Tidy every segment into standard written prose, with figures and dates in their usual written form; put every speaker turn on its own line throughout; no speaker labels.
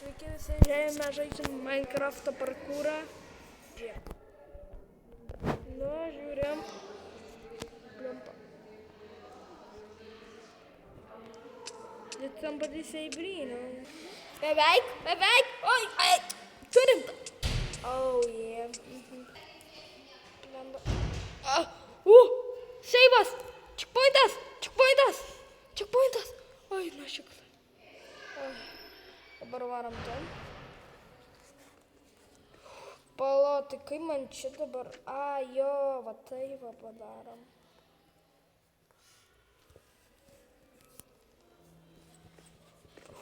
Sveiki visi, šiandien mes žaisim Minecraft'o parkūrą. Žiūrėk. Nu, žiūrim. Pliumpa. Did somebody say green? Beveik. Oi, ai. Turim. Oh, yeah. Seivas. Checkpointas. Oi, na šikta. Dabar varom ten. Pala, tai kaip man čia dabar? A, jo, va tai va padarom.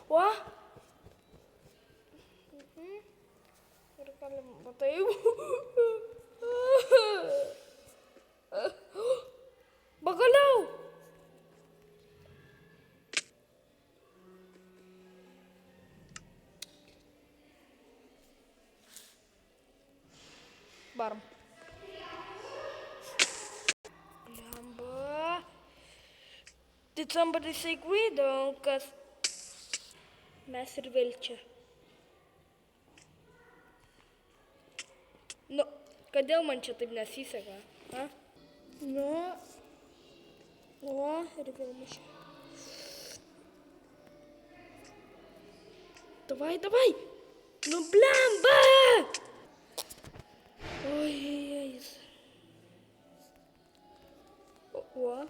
O? Ir galim, va tai. Pagaliau! Varom. Blemba. Did somebody say greedo, kas mes ir vėl čia. Nu, kodėl man čia taip nesiseka? Ha? Nu, o, ir vėl mušė. Davai. Nu, blemba! Oi. O.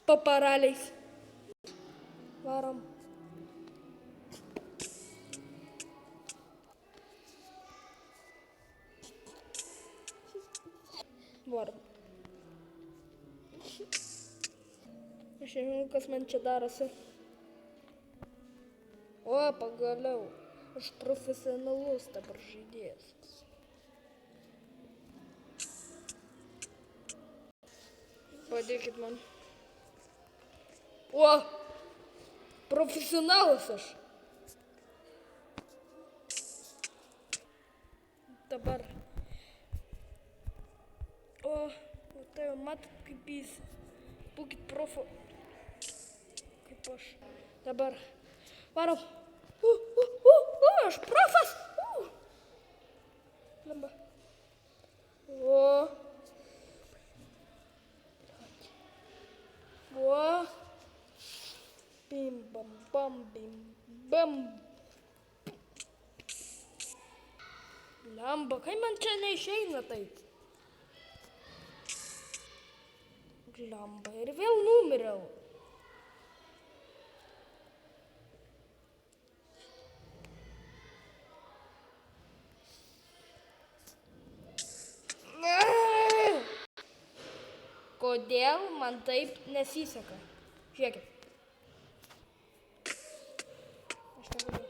Paparaliais. Varom. Varom. Aš nežinau, kas man čia darosi. O, pagaliau. Aš profesionalus dabar žaidėjas. Padėkit man. O! Profesionalas aš. Dabar. O, tai matot kaip jis. Būkit profo. Kaip aš. Dabar. Varom. Aš profas. Lamba. O. Bim bam. Lamba, kai man čia neišeina taip. Lamba, ir vėl numiriau. Kodėl man taip nesiseka? Žiūrėkit. Aš negaliu.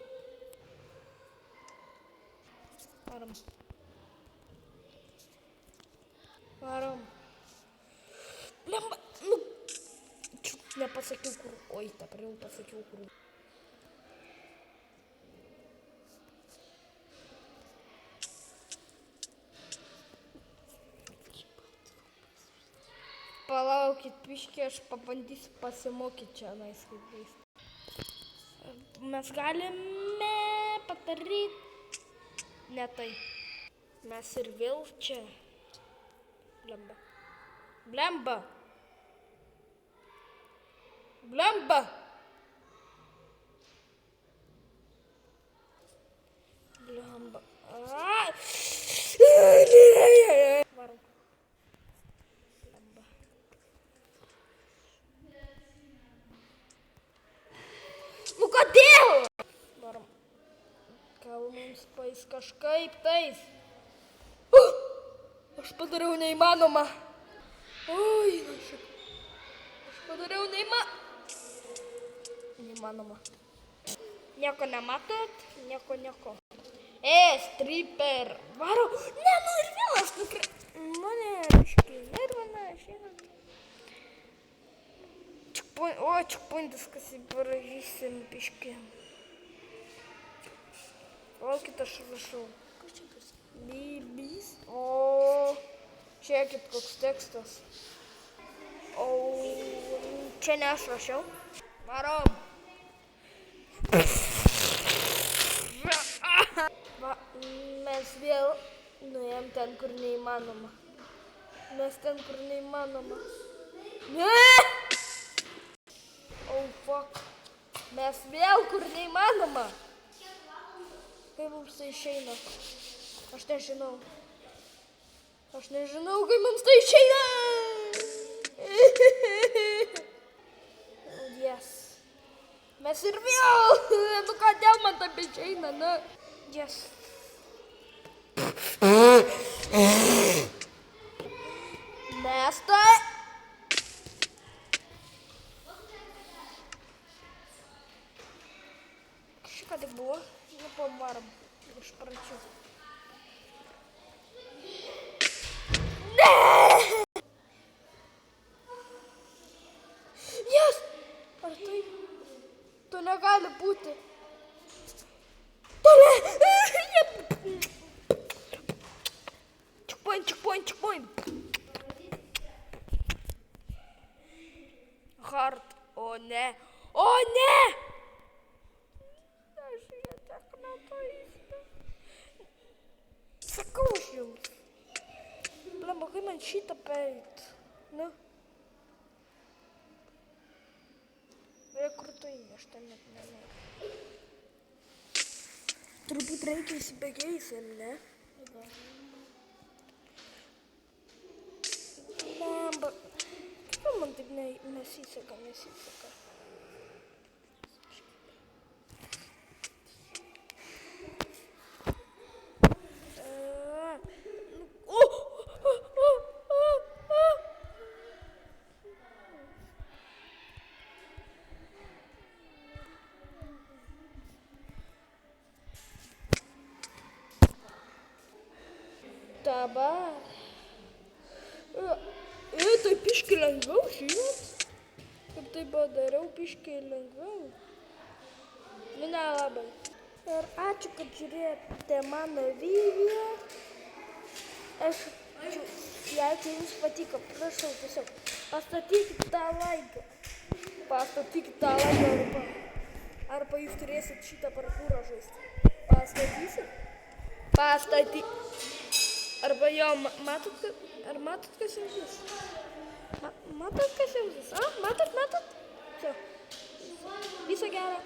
Varom. Blemba. Nu. Nepasakiau kur. Oi, dabar jau pasakiau kur. Palaukit, piškį, aš pabandysiu pasimokyti čia kaip. Mes galime padaryti ne tai. Mes ir vėl čia. Blemba. Varom. Nu kodėl? Varom. Gal mums paės kažkaip tais. Aš padariau neįmanomą. Oi, aš padariau neįmanomą. Nieko nematot? Nieko. Striper. Varo. Ne, nu ir vėl aš mane biškį nervina. O, checkpointas, kas įbaražysim biškį. Laukit, aš rašau. Bibis. O, žiūrėkit, koks tekstas. O, čia ne aš rašiau. Varom. mes vėl nuėjom ten, kur neįmanoma. Mes ten, kur neįmanoma. Ne! Oh, fuck. Mes vėl, kur neįmanoma. Kaip mums tai išeina? Aš nežinau. Aš nežinau, kaip mums tai išeina. Yes. Mes ir vėl. Nu kodėl man taip išeina, ne? Yes. Mes tai. Ką tik buvo? Nu, pamarom. Iš pradžių. Ne! Yes! Ar tai? To negali būti. To ne! Checkpoint. Hard. O ne! O ne! Sakau aš jums. Blemba, kaip man šitą pereit? Nu. Kur tu eini, aš ten net nenoriu. Turbūt reikia įsibėgėjusiam, ne? Blemba. Kaip man taip nesiseka. Dabar. Tai biškį lengviau, žinot? Kaip tai padariau, biškį lengviau. Nu, nelabai. Ir ačiū, kad žiūrėjote mano video. Jeigu jums patiko, prašau tiesiog pastatykit tą laiką. Arba jūs turėsit šitą parkūrą žaisti. Pastatysit? Arba jo, matot, kas jums bus? Matot, kas jums bus? Matot? Čia. Viso gero.